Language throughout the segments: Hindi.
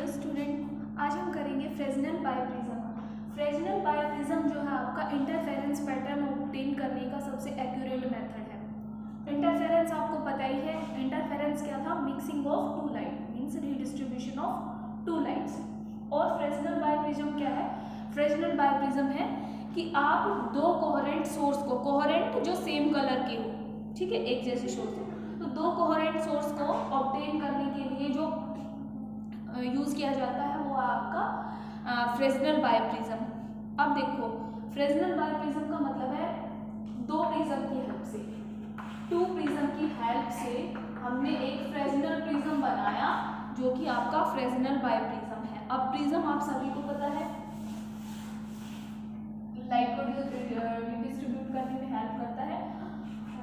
हेलो स्टूडेंट, आज हम करेंगे फ्रेस्नेल बाइप्रिज्म। फ्रेस्नेल बाइप्रिज्म जो है आपका इंटरफेरेंस पैटर्न ऑब्टेन करने का सबसे एक्यूरेट मेथड है। इंटरफेरेंस आपको पता ही है, इंटरफेरेंस क्या था? Mixing of two light means redistribution of two lights. और फ्रेस्नेल बाइप्रिज्म क्या है? फ्रेस्नेल बाइप्रिज्म है कि आप दो कोहेरेंट सोर्स को, कोहेरेंट जो सेम कलर के हो, ठीक है, एक जैसे सोर्स हो, तो दो कोहेरेंट सोर्स को ऑब्टेन करने के लिए जो यूज किया जाता है वो आपका फ्रेस्नेल बाइप्रिज्म। अब देखो, फ्रेस्नेल बाइप्रिज्म का मतलब है दो प्रिज्म की हेल्प से, टू प्रिज्म की हेल्प से हमने एक फ्रेस्नेल प्रिज्म बनाया जो कि आपका फ्रेस्नेल बाइप्रिज्म है। अब प्रिज्म आप सभी को पता है लाइट को डिस्ट्रीब्यूट करने में हेल्प करता है,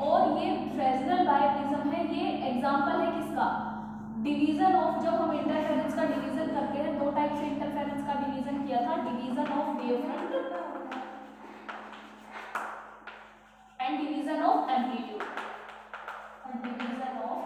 और ये फ्रेस्नेल बाइप्रिज्म है। ये एग्जांपल है किसका? डिवीजन ऑफ, जब हम इंटरफेरेंस का डिवीजन करते हैं, दो टाइप से इंटरफेरेंस का डिवीजन किया था, division of wavefront and division of amplitude, division of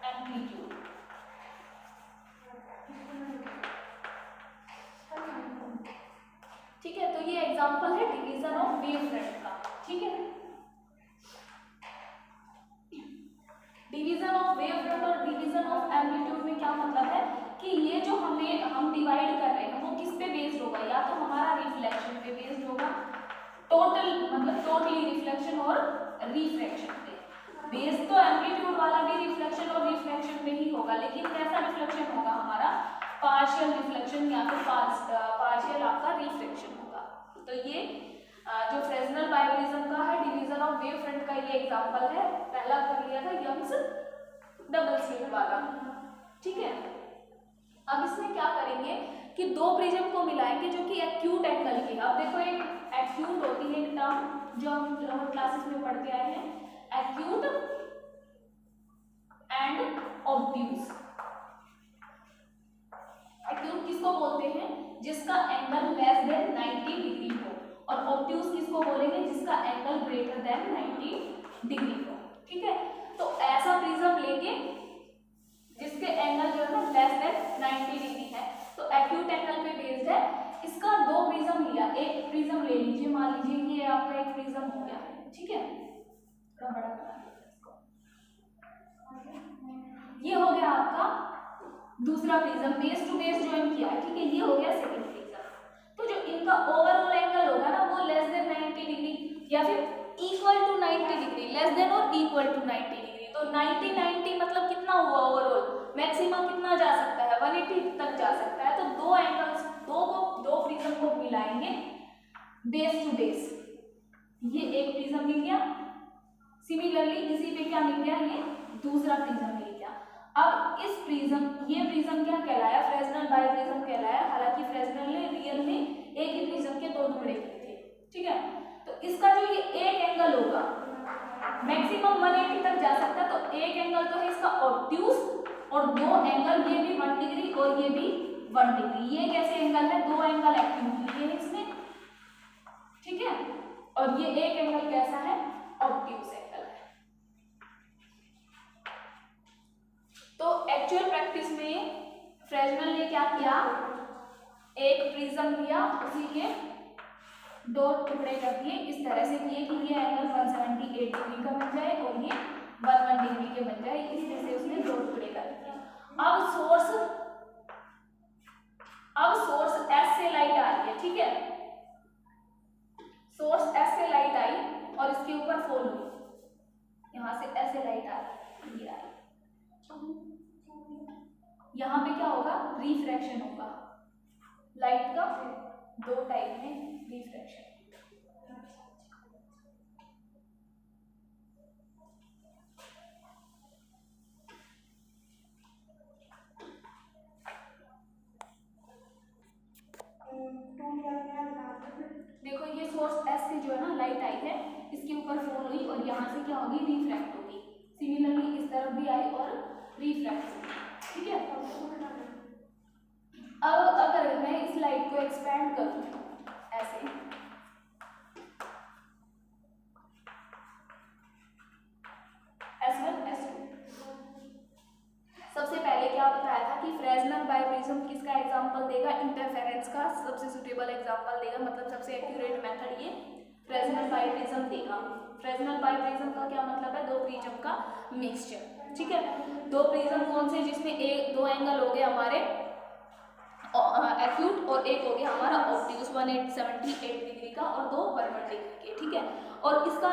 amplitude. ठीक है, तो ये एग्जांपल है डिवीजन ऑफ वेवफ्रंट का। ठीक है, डिवीजन ऑफ वेवफ्रंट और डिवीजन ऑफ एम्पलीट्यूड में क्या मतलब है कि ये जो हम डिवाइड कर रहे हैं वो किस पे बेस्ड होगा? या तो हमारा रिफ्लेक्शन पे बेस्ड होगा, टोटल मतलब टोटली रिफ्लेक्शन और रिफ्रैक्शन पे। बेस तो एम्पलीट्यूड वाला भी रिफ्लेक्शन और रिफ्रैक्शन पे ही होगा, लेकिन कैसा रिफ्लेक्शन होगा हमारा? पार्शियल रिफ्लेक्शन या फिर पार्शियल आपका रिफ्रैक्शन होगा। तो ये जो फ्रेस्नेल बाइप्रिज्म का है डिवीजन ऑफ वेवफ्रंट का ये एग्जांपल है। पहला कर लिया था यंग्स डबल स्लिट वाला। ठीक है, अब इसमें क्या करेंगे कि दो प्रिज्म को मिलाएंगे जो कि एक्यूट एंगल की। अब देखो, एक एक्यूट होती है एक टर्म जो हम क्लासेस में पढ़ते आए हैं, एक्यूट एंड ऑब्ट्यूज। एक्यूट किसको बोलते हैं? जिसका एंगल लेस देन 90 डिग्री हो, और ऑब्ट्यूज किसको बोलेंगे? जिसका एंगल ग्रेटर देन 90 डिग्री हो। ठीक है, तो ऐसा प्रिज्म लेंगे जिसके एंगल जो है ना लेस देन 90 डिग्री है, तो एक्यूट एंगल पे बेस्ड है। इसका दो प्रिज्म लिया, एक प्रिज्म ले लीजिए, मान लीजिए ये आपका एक प्रिज्म हो गया। ठीक है, थोड़ा बड़ा बना लीजिए इसको। ये हो गया आपका दूसरा prism, base to base join किया। ठीक है, ये हो गया सेकंड प्रिज्म। तो जो इनका ओवरऑल एंगल होगा ना वो लेस देन 90 डिग्री या फिर equal to 90 degree, less than और इक्वल टू 90 डिग्री। तो 90 मतलब कितना हुआ ओवरऑल? मैक्सिमम कितना जा सकता है? 180 तक जा सकता है। तो दो एंगल्स, दो प्रिज्म को मिलाएंगे बेस टू बेस, ये एक प्रिज्म मिल गया। सिमिलरली इसी पे क्या मिल गया? ये दूसरा प्रिज्म मिल गया। अब इस प्रिज्म, ये प्रिज्म क्या कहलाया? फ्रेस्नेल बाइप्रिज्म कहलाया। हालांकि फ्रेस्नेल ने रियल में एक ही प्रिज्म के दो टुकड़े किए थे। ठीक है, तो इसका जो ये एक एंगल होगा मैक्सिमम 180 तक जा सकता है। तो एक एंगल तो है इसका ऑब्ट्यूज, और दो एंगल, ये भी 1 डिग्री और ये भी 1 डिग्री। ये कैसे एंगल है? दो एंगल एक्यूट लिए इसमें। ठीक है, और ये एक एंगल कैसा है? ऑब्ट्यूज एंगल है। तो एक्चुअल प्रैक्टिस में फ्रेस्नेल ने क्या किया? एक प्रिज्म लिया, उसी के दो टुकड़े कर दिए, इस तरह से किए कि ये एंगल 178 डिग्री का बन जाए और ये 11 डिग्री के बन जाए। इस तरह से उसने दो टुकड़े कर दिए। अब सोर्स एस से लाइट आ रही है। ठीक है, सोर्स एस से लाइट आई और इसके ऊपर फॉल हुई, यहां से ऐसे लाइट आ रही है, यहाँ पे क्या होगा? रिफ्रैक्शन होगा। लाइट का दो टाइप में रिफ्रैक्शन। देखो, ये सोर्स एस से जो है ना लाइट आई है, इसके ऊपर फॉल हुई और यहाँ से क्या होगी? रिफ्रैक्ट होगी। सिमिलरली इस तरफ भी आई और रिफ्रैक्ट होगी। ठीक है, अब अगर मैं इस लाइट को एक्सपेंड करूं ऐसे, S1 S2, सबसे पहले क्या बताया था फ्रेस्नेल बाइप्रिज्म किसका एग्जांपल देगा, इंटरफेरेंस का सबसे सुटेबल एग्जांपल देगा, मतलब सबसे एक्यूरेट मेथड ये फ्रेस्नेल बाइप्रिज्म देगा। फ्रेस्नेल बाइप्रिज्म का क्या मतलब है, दो प्रिज्म का मिक्सचर, ठीक है। दो प्रिज्म कौन से, जिसमें एक दो एंगल हो गए हमारे एक्यूट और एक हो गया हमारा ऑब्ट्यूज 178 डिग्री का और दो 120 डिग्री के, ठीक है। और इसका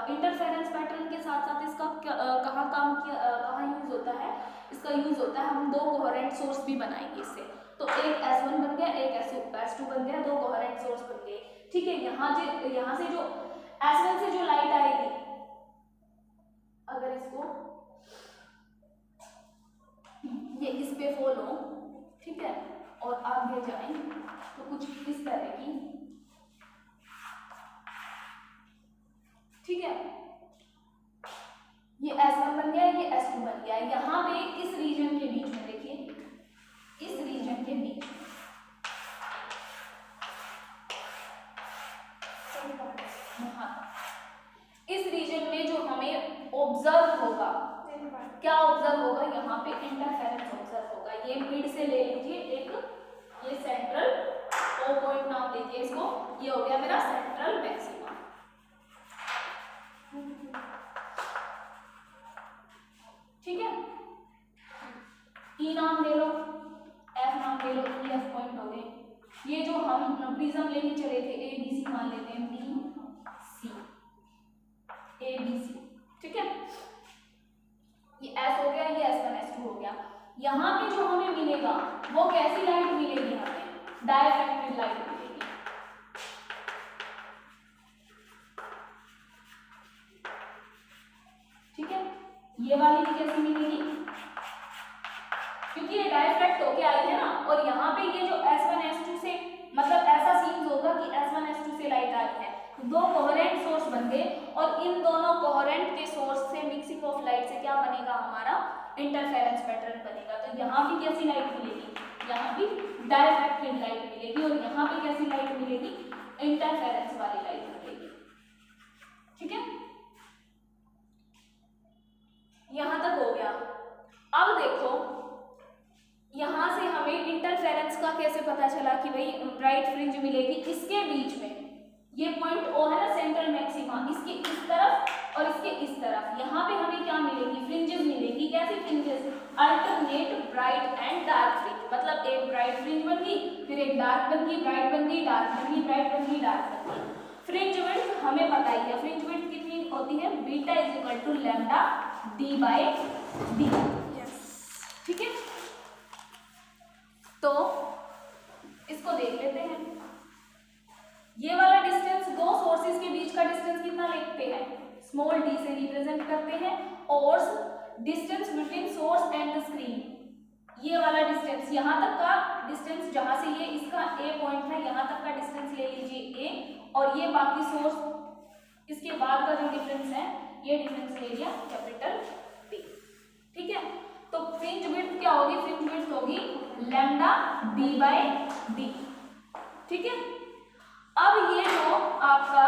इंटरफेरेंस पैटर्न के साथ साथ इसका कहाँ काम किया, कहाँ यूज होता है, इसका यूज होता है, हम दो कोहेरेंट सोर्स भी बनाएंगे इससे। तो एक S1 बन गया, एक S2 बन गया, दो कोहेरेंट सोर्स बन गए, ठीक है। यहाँ से जो S1 से जो लाइट आएगी, अगर इसको ये इस पे फॉल हो, ठीक है, और आगे जाएं तो कुछ इस तरह की, ठीक है। ये S1 बन गया, ये S2 बन गया। यहाँ पे इस रीजन के बीच में देखिए, इस रीजन के बीच इस रीजन में जो हमें ऑब्जर्व होगा, क्या ऑब्जर्व होगा, यहाँ पे इंटरफेरेंस ऑब्जर्व होगा। ये मिड से ले लीजिए एक, ये सेंट्रल ओ पॉइंट नाम लीजिए इसको, ये हो गया मेरा सेंट्रल मैक्सिमा, ठीक है। ई नाम ले लो, एफ नाम ले लो, ई एफ पॉइंट हो गए। ये जो हम प्रिज्म लेके चले थे ए बी सी मान लेते हैं, B C A B C, ठीक है। ये एस हो गया, ये S1 S2 हो गया। यहाँ पे जो हमें मिलेगा वो कैसी लाइट मिलेगी, हमें डायफ्रैक्टेड लाइट मिलेगी, ठीक है। ये वाली भी कैसी मिलेगी, क्योंकि ये डायफ्रैक्ट होके आई है ना, और यहाँ पे ये जो S1 S2 से, मतलब ऐसा सीन्स होगा कि S1 S2 से लाइट आ रही है, दो कोहेरेंट सोर्स बन गए, और इन दोनों कोहेरेंट के सोर्स से मिक्सिंग ऑफ लाइट से क्या बनेगा, हमारा इंटरफेरेंस पैटर्न बनेगा। तो यहाँ भी कैसी लाइट मिलेगी, यहाँ भी डायफ्रैक्टेड लाइट मिलेगी, और यहाँ पे कैसी लाइट मिलेगी, इंटरफेरेंस वाली लाइट मिलेगी, ठीक है। यहाँ तक हो गया। अब देखो यहाँ से हमें इंटरफेरेंस का कैसे पता चला कि भाई ब्राइट फ्रिंज मिलेगी, इसके बीच में ये पॉइंट O है ना, सेंट्रल मैक्सिमा, इसके इस तरफ और इसके इस तरफ, यहाँ पे हमें क्या मिलेगी, फ्रिंजेस मिलेगी। कैसी fringes, alternate bright and dark fringe, मतलब एक ब्राइट फ्रिंज बन गई, फिर एक डार्क बन गई, ब्राइट बन गई, डार्क बन गई, ब्राइट बन गई, डार्क बन गई। फ्रिंज विड्थ हमें पता ही है, फ्रिंज विड्थ कितनी होती है, beta is equal to lambda D by D, ठीक है। तो इसको देख लेते हैं। ये वाला डिस्टेंस, दो सोर्सेज के बीच का डिस्टेंस कितना लिखते हैं, स्मॉल डी से रिप्रेजेंट करते हैं, और distance between source and the screen, ये वाला डिस्टेंस, यहाँ तक का डिस्टेंस, जहां से ये इसका ए पॉइंट है, यहाँ तक का डिस्टेंस ले लीजिए ए, और ये बाकी सोर्स, इसके बाद का जो डिफरेंस है, ये डिफरेंस ले लिया कैपिटल डी, ठीक है। तो फ्रिंज विड्थ क्या होगी, फ्रिंज विड्थ होगी लैम्डा डी बाई डी, ठीक है। अब ये जो आपका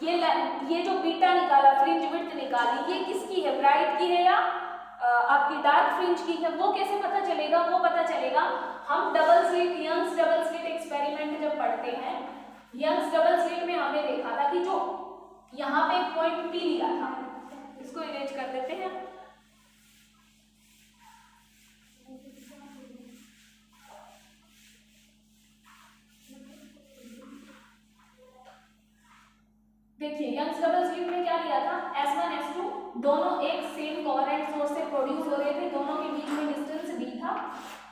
ये जो बीटा निकाला, फ्रिंज विड्थ निकाली, ये किसकी है, ब्राइट की है या आपकी डार्क फ्रिंज की है, वो कैसे पता चलेगा, वो पता चलेगा हम double slit, Young's double slit experiment जब पढ़ते हैं, यंग्स डबल स्लिट में हमने देखा था कि जो यहाँ पे एक पॉइंट P लिया था, इसको इरेज कर देते हैं, देखिए यंग्स डबल स्लिट में क्या लिया था, S1 S2 दोनों एक सेम कोहेरेंट सोर्स से प्रोड्यूस हो रहे थे, दोनों के बीच में डिस्टेंस D था,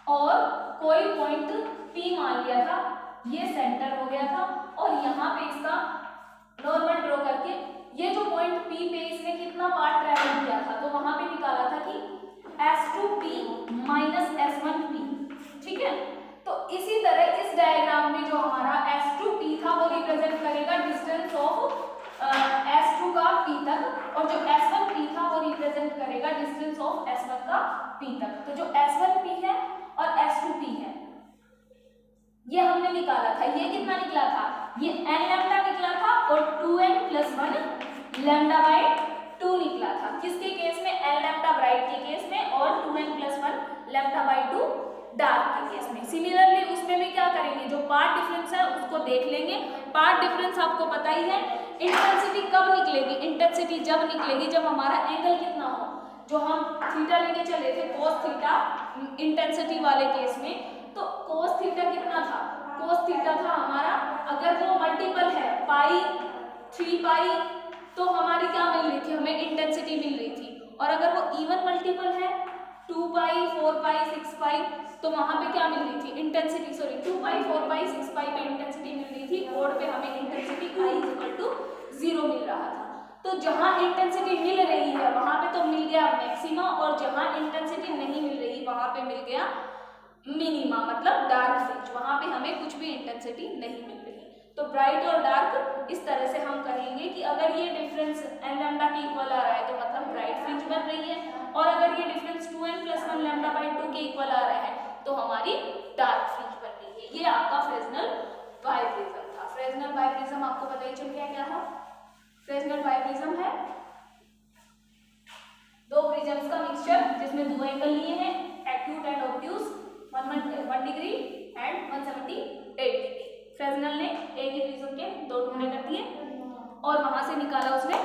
और कोई पॉइंट P मान लिया था, ये सेंटर हो गया था, और यहाँ पे इसका नॉर्मल ड्रॉ करके ये जो पॉइंट P पे इसने कितना पार्ट ट्रैवल किया था, तो वहां पे निकाला था कि S2P माइनस S1P, ठीक है। तो इसी तरह इस डायग्राम में जो हमारा S2P था वो रिप्रेजेंट करेगा डिस्टेंस ऑफ S2 का P तक, और जो S1P था वो रिप्रेजेंट करेगा डिस्टेंस ऑफ S1 का P तक। तो जो S1P है और S2P है ये हमने निकाला था, ये कितना निकला था, ये n लैम्डा निकला था, और 2n + 1 लैम्डा बाई 2 निकला था। किसके केस में, n लैम्डा ब्राइट के केस में और 2n+1 लैम्डा बाई 2 डार्क के केस में। सिमिलरली उसमें भी क्या करेंगे, जो पार्ट डिफरेंस है उसको देख लेंगे। पार्ट डिफरेंस आपको पता ही है। इंटेंसिटी कब निकलेगी, इंटेंसिटी जब निकलेगी जब हमारा एंगल कितना हो, जो हम थीटा लेके चले थे cos थीटा इंटेंसिटी वाले केस में, तो cos थीटा कितना था, cos थीटा था हमारा, अगर वो मल्टीपल है पाई 3 पाई तो हमारी क्या मिल रही थी, हमें इंटेंसिटी मिल रही थी। और अगर वो इवन मल्टीपल है 2 पाई 4 पाई 6 पाई तो वहां पे क्या मिल रही थी इंटेंसिटी, सॉरी 2 पाई 4 पाई 6 पाई पे इंटेंसिटी मिल रही थी, और पे हमें इंटेंसिटी I = 0 मिल रहा था। तो जहां इंटेंसिटी मिल रही है वहां पे तो मिल गया मैक्सिमा, और जहां इंटेंसिटी नहीं मिल रही वहां पे मिल गया मिनिमा, मतलब डार्क फ्रिंज, वहां पे हमें कुछ भी इंटेंसिटी नहीं मिल रही। तो ब्राइट और डार्क इस तरह से हम कहेंगे कि अगर ये डिफरेंस n लैम्डा के इक्वल आ रहा है तो मतलब ब्राइट फ्रिंज बन रही है, और अगर ये डिफरेंस 2n+1 लैम्डा बाई 2 के इक्वल आ रहा है तो हमारी डार्क फ्रिंज बन रही है। ये आपका फ्रेस्नेल बाइप्रिज्म था। फ्रेस्नेल बाइप्रिज्म आपको पता ही चल गया क्या था। फ्रेस्नेल बाइप्रिज्म है दो प्रिज्म्स का मिक्सचर जिसमें दो एंगल लिए हैं, acute and obtuse, 1 degree and 178 degree. Fresnel ने एक ही प्रिज्म के दो टुकड़े कर दिए और वहां से निकाला उसने